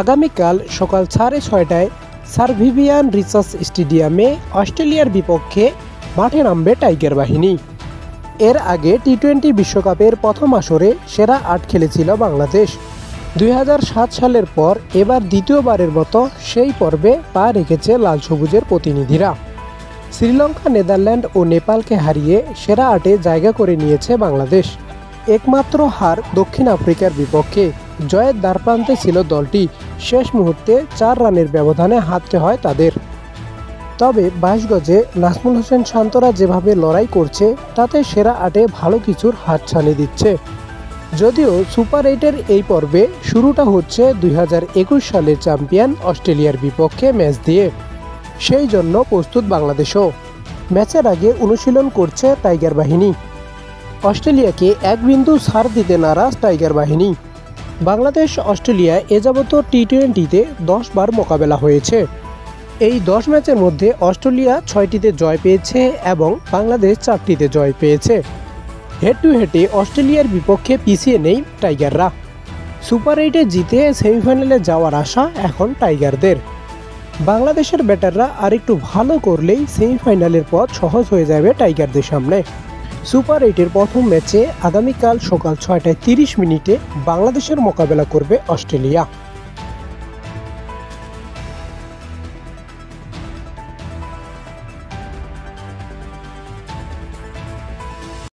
আগামীকাল সকাল 6:30টায় sir Vivian research স্টেডিয়ামে অস্ট্রেলিয়ার বিপক্ষে মাঠে নামবে টাইগার বাহিনী। এর আগে টি-20 বিশ্বকাপের প্রথম আসরে সেরা ৮ খেলেছিল বাংলাদেশ। 2007 সালের পর এবার দ্বিতীয়বারের মতো সেই পর্বে পা রেখেছে লাল সবুজের প্রতিনিধিরা। শ্রীলঙ্কা, নেদারল্যান্ড ও নেপালকে হারিয়ে সেরা ৮-এ জায়গা করে নিয়েছে বাংলাদেশ। একমাত্র হার দক্ষিণ আফ্রিকার বিপক্ষে। জয়ের দ্বারপ্রান্তে ছিল দলটি। শেষ মুহূর্তে 4 রানের ব্যবধানে হারতে হয় তাদের। তবে 22 গজে নাজমুল হোসেন শান্তরা যেভাবে লড়াই করছে তাতে সেরা 8-এ ভালো কিছুর হাতছানি দিচ্ছে। যদিও সুপার 8-এর এই পর্বে শুরুটা হচ্ছে 2021 সালের চ্যাম্পিয়ন অস্ট্রেলিয়ার বিপক্ষে ম্যাচ দিয়ে। সেই জন্য প্রস্তুত বাংলাদেশও। ম্যাচের আগে অনুশীলন করছে টাইগার বাহিনী। অস্ট্রেলিয়াকে এক বিন্দু ছাড় দিতে নারাজ টাইগার বাহিনী। বাংলাদেশ অস্ট্রেলিয়া এ যাবত টি-20-তে 10 বার মোকাবেলা হয়েছে। এই 10 ম্যাচের মধ্যে অস্ট্রেলিয়া 6টিতে জয় পেয়েছে এবং বাংলাদেশ 4টিতে জয় পেয়েছে। হেড টু হেডে অস্ট্রেলিয়ার বিপক্ষে পিছিয়ে নেই টাইগাররা। সুপার 8-এ জিতে সেমিফাইনালে যাওয়ার আশা এখন টাইগারদের। বাংলাদেশের ব্যাটাররা আরেকটু ভালো করলেই সেমিফাইনালের পথ সহজ হয়ে যাবে টাইগারদের সামনে। সুপার 8-এর প্রথম ম্যাচে আগামীকাল সকাল 6:30 বাংলাদেশের মোকাবেলা করবে অস্ট্রেলিয়া।